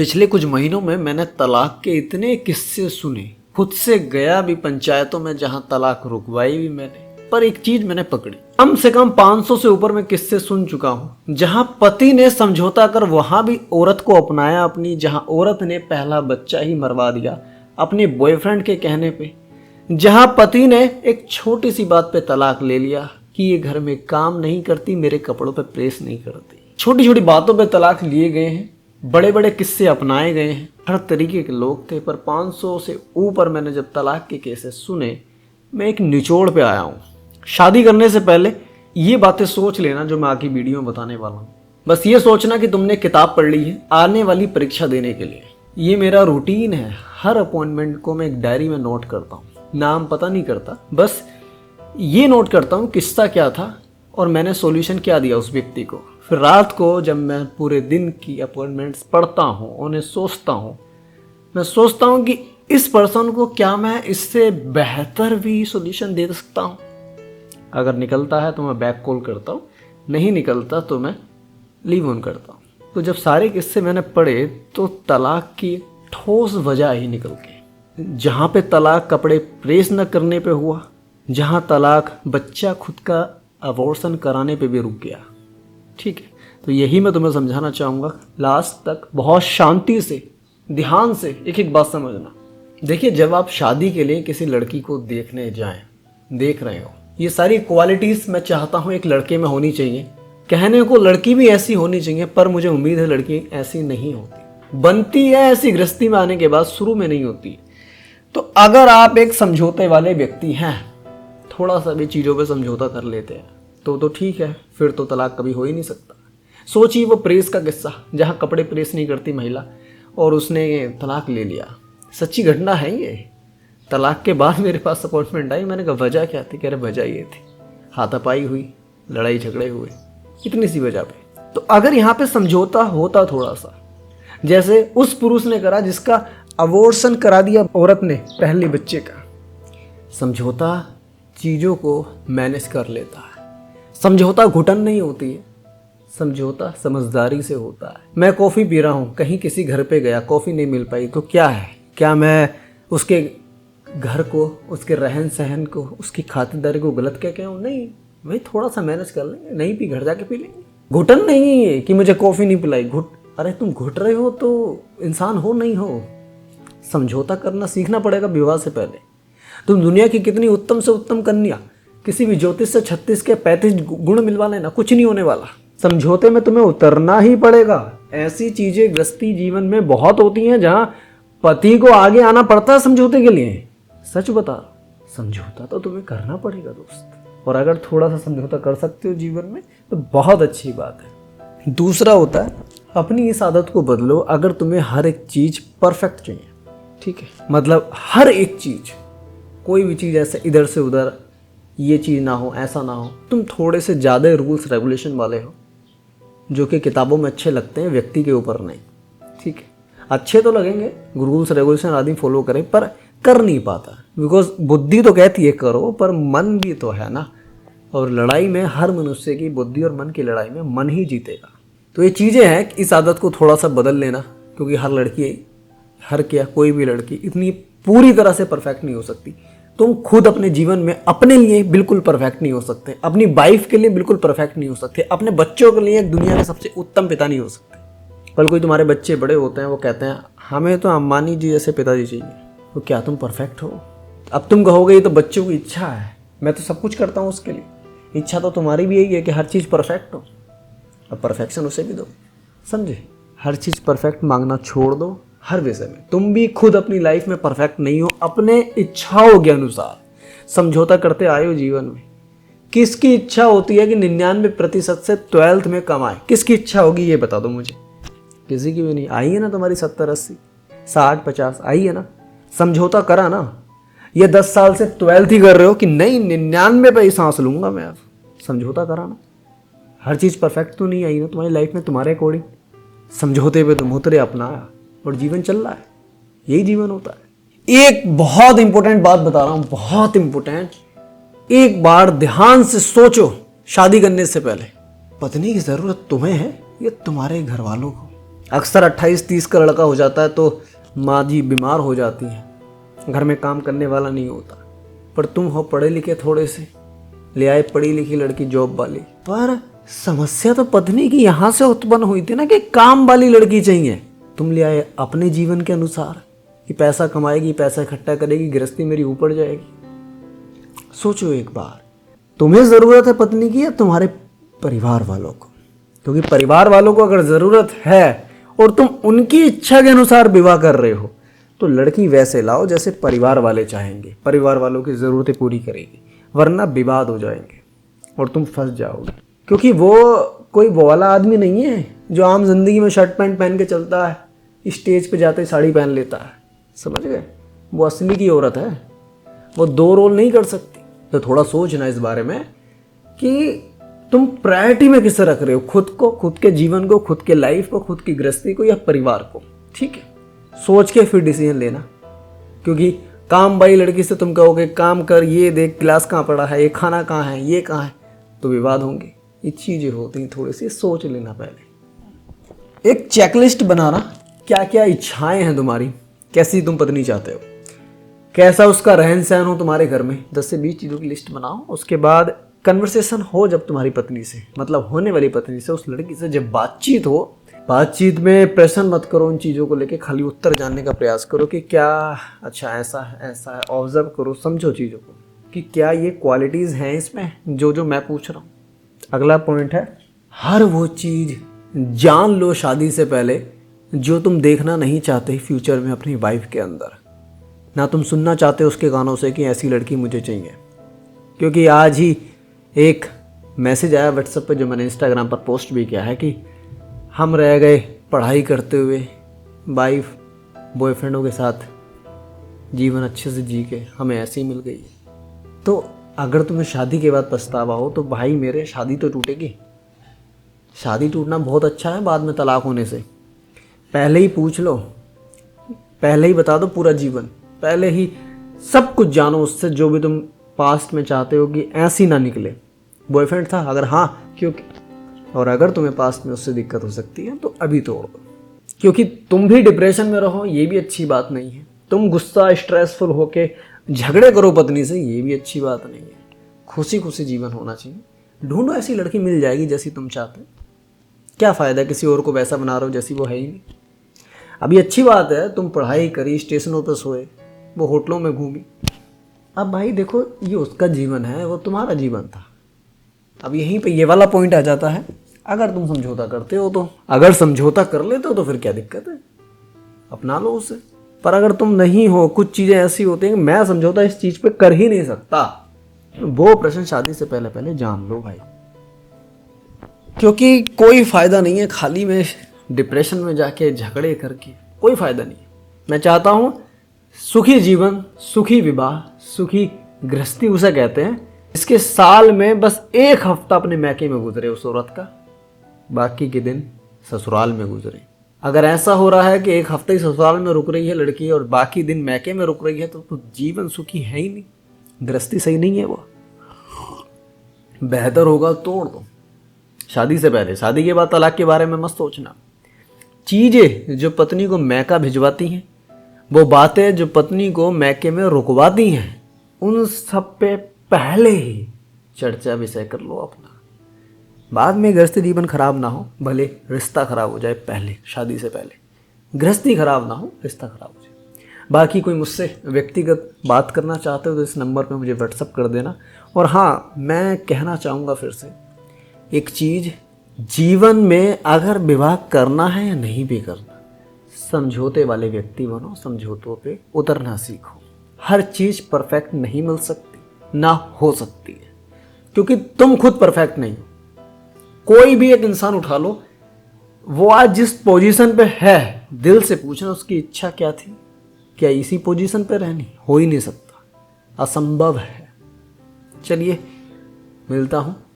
पिछले कुछ महीनों में मैंने तलाक के इतने किस्से सुने, खुद से गया भी पंचायतों में जहां तलाक रुकवाई भी मैंने, पर एक चीज मैंने पकड़ी। कम से कम 500 से ऊपर मैं किस्से सुन चुका हूं जहां पति ने समझौता कर वहां भी औरत को अपनाया अपनी, जहां औरत ने पहला बच्चा ही मरवा दिया अपने बॉयफ्रेंड के कहने पे, जहां पति ने एक छोटी सी बात पे तलाक ले लिया कि ये घर में काम नहीं करती, मेरे कपड़ों पे प्रेस नहीं करती। छोटी छोटी बातों पे तलाक लिए गए हैं, बड़े बड़े किस्से अपनाए गए हैं, हर तरीके के लोग थे। पर 500 से ऊपर मैंने जब तलाक के केसेस सुने, मैं एक निचोड़ पे आया हूँ। शादी करने से पहले ये बातें सोच लेना जो मैं आगे वीडियो में बताने वाला हूँ। बस ये सोचना कि तुमने किताब पढ़ ली है आने वाली परीक्षा देने के लिए। ये मेरा रूटीन है, हर अपॉइंटमेंट को मैं एक डायरी में नोट करता हूँ। नाम पता नहीं करता, बस ये नोट करता हूँ किस्सा क्या था और मैंने सॉल्यूशन क्या दिया उस व्यक्ति को। फिर रात को जब मैं पूरे दिन की अपॉइंटमेंट्स पढ़ता हूँ, उन्हें सोचता हूँ, मैं सोचता हूँ कि इस पर्सन को क्या मैं इससे बेहतर भी सॉल्यूशन दे सकता हूँ। अगर निकलता है तो मैं बैक कॉल करता हूँ, नहीं निकलता तो मैं लीव ऑन करता हूँ। तो जब सारे किस्से मैंने पढ़े तो तलाक की ठोस वजह ही निकल के, जहाँ पे तलाक कपड़े प्रेस न करने पे हुआ, जहाँ तलाक बच्चा खुद का अबॉर्शन कराने पे भी रुक गया। ठीक है, तो यही मैं तुम्हें समझाना चाहूँगा। लास्ट तक बहुत शांति से, ध्यान से एक एक बात समझना। देखिए, जब आप शादी के लिए किसी लड़की को देखने जाएं, देख रहे हो, ये सारी क्वालिटीज़ मैं चाहता हूँ एक लड़के में होनी चाहिए। कहने को लड़की भी ऐसी होनी चाहिए, पर मुझे उम्मीद है लड़की ऐसी नहीं होती। बनती है ऐसी गृहस्थी में आने के बाद, शुरू में नहीं होती। तो अगर आप एक समझौते वाले व्यक्ति हैं, थोड़ा सा भी चीज़ों पे समझौता कर लेते हैं तो ठीक है, फिर तो तलाक कभी हो ही नहीं सकता। सोचिए वो प्रेस का किस्सा, जहाँ कपड़े प्रेस नहीं करती महिला और उसने तलाक ले लिया। सच्ची घटना है ये। तलाक के बाद मेरे पास अपॉइंटमेंट आई, मैंने कहा वजह क्या थी? कह रहे वजह ये थी, हाथापाई हुई, लड़ाई झगड़े हुए, इतनी सी वजह पे। तो अगर यहाँ पे समझौता होता थोड़ा सा, जैसे उस पुरुष ने करा जिसका अबॉर्शन करा दिया औरत ने पहले बच्चे का। समझौता चीज़ों को मैनेज कर लेता है। समझौता घुटन नहीं होती है, समझौता समझदारी से होता है। मैं कॉफ़ी पी रहा हूँ, कहीं किसी घर पे गया, कॉफ़ी नहीं मिल पाई, तो क्या है, क्या मैं उसके घर को, उसके रहन सहन को, उसकी खातिरदारी को गलत कह के हूँ? नहीं, भाई थोड़ा सा मैनेज कर लेंगे, नहीं पी घर जाके पी लेंगे। घुटन नहीं है कि मुझे कॉफ़ी नहीं पिलाई। अरे तुम घुट रहे हो तो इंसान हो नहीं हो। समझौता करना सीखना पड़ेगा विवाह से पहले। तुम दुनिया की कितनी उत्तम से उत्तम कन्या, किसी भी ज्योतिष से 36 के 35 गुण मिलवा लेना, कुछ नहीं होने वाला। समझौते में तुम्हें उतरना ही पड़ेगा। ऐसी चीजें गृहस्थी जीवन में बहुत होती हैं जहां पति को आगे आना पड़ता है समझौते के लिए। सच बता, समझौता तो तुम्हें करना पड़ेगा दोस्त। और अगर थोड़ा सा समझौता कर सकते हो जीवन में तो बहुत अच्छी बात है। दूसरा होता है, अपनी इस आदत को बदलो। अगर तुम्हें हर एक चीज परफेक्ट चाहिए, ठीक है, मतलब हर एक चीज, कोई भी चीज ऐसे इधर से उधर, ये चीज़ ना हो, ऐसा ना हो, तुम थोड़े से ज़्यादा रूल्स रेगुलेशन वाले हो, जो कि किताबों में अच्छे लगते हैं, व्यक्ति के ऊपर नहीं। ठीक है, अच्छे तो लगेंगे, रूल्स रेगुलेशन आदमी फॉलो करे, पर कर नहीं पाता। बिकॉज बुद्धि तो कहती है करो, पर मन भी तो है ना। और लड़ाई में, हर मनुष्य की बुद्धि और मन की लड़ाई में मन ही जीतेगा। तो ये चीज़ें हैं कि इस आदत को थोड़ा सा बदल लेना, क्योंकि हर लड़की, हर क्या, कोई भी लड़की इतनी पूरी तरह से परफेक्ट नहीं हो सकती। तुम खुद अपने जीवन में अपने लिए बिल्कुल परफेक्ट नहीं हो सकते, अपनी वाइफ के लिए बिल्कुल परफेक्ट नहीं हो सकते, अपने बच्चों के लिए दुनिया के सबसे उत्तम पिता नहीं हो सकते। कल कोई तुम्हारे बच्चे बड़े होते हैं, वो कहते हैं हमें तो अंबानी जी जैसे पिताजी चाहिए, तो क्या तुम परफेक्ट हो? अब तुम कहोगे ये तो बच्चों की इच्छा है, मैं तो सब कुछ करता हूँ उसके लिए। इच्छा तो तुम्हारी भी यही है कि हर चीज़ परफेक्ट हो, अब परफेक्शन उसे भी दो। समझे? हर चीज़ परफेक्ट मांगना छोड़ दो। हर विषय में तुम भी खुद अपनी लाइफ में परफेक्ट नहीं हो, अपने इच्छाओं के अनुसार समझौता करते आए हो जीवन में। किसकी इच्छा होती है कि 99% से 12th में कमाए? किसकी इच्छा होगी ये बता दो मुझे। किसी की भी नहीं। आई है ना तुम्हारी 70, 80, 60, 50 आई है ना? समझौता करा ना? ये 10 साल से 12th ही कर रहे हो कि नहीं 99 पे ही सांस लूंगा मैं। अब समझौता करा ना? हर चीज़ परफेक्ट तो नहीं आई ना तुम्हारी लाइफ में तुम्हारे अकॉर्डिंग। समझौते पे तुम उतरे, अपनाया और जीवन चल रहा है। यही जीवन होता है। एक बहुत इंपॉर्टेंट बात बता रहा हूं, बहुत इंपॉर्टेंट। एक बार ध्यान से सोचो, शादी करने से पहले पत्नी की जरूरत तुम्हें है या तुम्हारे घर वालों को? अक्सर 28-30 का लड़का हो जाता है तो माँ जी बीमार हो जाती है, घर में काम करने वाला नहीं होता। पर तुम हो पढ़े लिखे थोड़े से, ले आए पढ़ी लिखी लड़की जॉब वाली। पर समस्या तो पत्नी की यहाँ से उत्पन्न हुई थी ना कि काम वाली लड़की चाहिए। तुम ले आए अपने जीवन के अनुसार कि पैसा कमाएगी, पैसा इकट्ठा करेगी, गृहस्थी मेरी ऊपर जाएगी। सोचो एक बार, तुम्हें ज़रूरत है पत्नी की या तुम्हारे परिवार वालों को? क्योंकि परिवार वालों को अगर ज़रूरत है और तुम उनकी इच्छा के अनुसार विवाह कर रहे हो तो लड़की वैसे लाओ जैसे परिवार वाले चाहेंगे, परिवार वालों की ज़रूरतें पूरी करेगी, वरना विवाद हो जाएंगे और तुम फंस जाओगे। क्योंकि वो कोई वो वाला आदमी नहीं है जो आम जिंदगी में शर्ट पैंट पहन के चलता है, स्टेज पे जाते ही साड़ी पहन लेता है, समझ गए? वो असली की औरत है, वो दो रोल नहीं कर सकती। तो थोड़ा सोचना इस बारे में कि तुम प्रायोरिटी में किसे रख रहे हो, खुद को, खुद के जीवन को, खुद के लाइफ को, खुद की गृहस्थी को या परिवार को। ठीक है, सोच के फिर डिसीजन लेना। क्योंकि काम वाली लड़की से तुम कहोगे काम कर, ये देख क्लास कहाँ पड़ा है, ये खाना कहाँ है, ये कहाँ है, तो विवाद होंगे। ये चीज़ें होती हैं, थोड़ी सी सोच लेना पहले। एक चेकलिस्ट बनाना, क्या क्या इच्छाएं हैं तुम्हारी, कैसी तुम पत्नी चाहते हो, कैसा उसका रहन सहन हो तुम्हारे घर में, 10 से 20 चीज़ों की लिस्ट बनाओ। उसके बाद कन्वर्सेशन हो जब तुम्हारी पत्नी से, मतलब होने वाली पत्नी से, उस लड़की से जब बातचीत हो, बातचीत में प्रश्न मत करो उन चीज़ों को लेके, खाली उत्तर जानने का प्रयास करो कि क्या अच्छा ऐसा है, ऐसा है। ऑब्जर्व करो, समझो चीज़ों को कि क्या ये क्वालिटीज़ हैं इसमें जो मैं पूछ रहा हूँ। अगला पॉइंट है, हर वो चीज़ जान लो शादी से पहले जो तुम देखना नहीं चाहते फ्यूचर में अपनी वाइफ के अंदर। ना तुम सुनना चाहते उसके कानों से कि ऐसी लड़की मुझे चाहिए। क्योंकि आज ही एक मैसेज आया व्हाट्सएप पे, जो मैंने इंस्टाग्राम पर पोस्ट भी किया है, कि हम रह गए पढ़ाई करते हुए, वाइफ बॉयफ्रेंडों के साथ जीवन अच्छे से जी के हमें ऐसी मिल गई। तो अगर तुम्हें शादी के बाद पछतावा हो तो भाई मेरे, शादी तो टूटेगी। शादी टूटना बहुत अच्छा है बाद में तलाक होने से। पहले ही पूछ लो, पहले ही बता दो पूरा जीवन, पहले ही सब कुछ जानो उससे, जो भी तुम पास्ट में चाहते हो कि ऐसी ना निकले। बॉयफ्रेंड था अगर, हाँ क्योंकि, और अगर तुम्हें पास्ट में उससे दिक्कत हो सकती है तो अभी तोड़ दो। क्योंकि तुम भी डिप्रेशन में रहो ये भी अच्छी बात नहीं है, तुम गुस्सा स्ट्रेसफुल होके झगड़े करो पत्नी से ये भी अच्छी बात नहीं है। खुशी खुशी जीवन होना चाहिए। ढूंढो ऐसी लड़की, मिल जाएगी जैसी तुम चाहते हो। क्या फ़ायदा किसी और को वैसा बना रहे हो जैसी वो है ही नहीं। अभी अच्छी बात है तुम पढ़ाई करी, स्टेशनों पर सोए, वो होटलों में घूमी। अब भाई देखो, ये उसका जीवन है, वो तुम्हारा जीवन था। अब यहीं पे ये वाला पॉइंट आ जाता है, अगर तुम समझौता करते हो तो, अगर समझौता कर लेते हो तो फिर क्या दिक्कत है, अपना लो उसे। पर अगर तुम नहीं हो, कुछ चीज़ें ऐसी होती हैं कि मैं समझौता इस चीज़ पे कर ही नहीं सकता, वो प्रश्न शादी से पहले पहले जान लो भाई। क्योंकि कोई फ़ायदा नहीं है खाली में डिप्रेशन में जाके झगड़े करके, कोई फ़ायदा नहीं है। मैं चाहता हूँ सुखी जीवन, सुखी विवाह, सुखी गृहस्थी उसे कहते हैं, इसके साल में बस 1 हफ्ता अपने मैके में गुजरे उस औरत का, बाकी के दिन ससुराल में गुजरे। अगर ऐसा हो रहा है कि 1 हफ्ते ही ससुराल में रुक रही है लड़की और बाकी दिन मैके में रुक रही है तो जीवन सुखी है ही नहीं, गृहस्थी सही नहीं है। वो बेहतर होगा तोड़ दो शादी से पहले। शादी के बाद तलाक के बारे में मत सोचना। चीज़ें जो पत्नी को मैका भिजवाती हैं, वो बातें जो पत्नी को मैके में रुकवाती हैं, उन सब पे पहले ही चर्चा विषय कर लो अपना। बाद में गृहस्थी जीवन खराब ना हो, भले रिश्ता खराब हो जाए पहले, शादी से पहले गृहस्थी खराब ना हो, रिश्ता खराब हो जाए। बाकी कोई मुझसे व्यक्तिगत बात करना चाहते हो तो इस नंबर पे मुझे व्हाट्सअप कर देना। और हाँ, मैं कहना चाहूँगा फिर से एक चीज़, जीवन में अगर विवाह करना है या नहीं भी करना, समझौते वाले व्यक्ति बनो, समझौतों पे उतरना सीखो। हर चीज़ परफेक्ट नहीं मिल सकती, ना हो सकती है, क्योंकि तुम खुद परफेक्ट नहीं हो। कोई भी एक इंसान उठा लो, वो आज जिस पोजीशन पे है, दिल से पूछना उसकी इच्छा क्या थी, क्या इसी पोजीशन पे रहनी? हो ही नहीं सकता, असंभव है। चलिए मिलता हूँ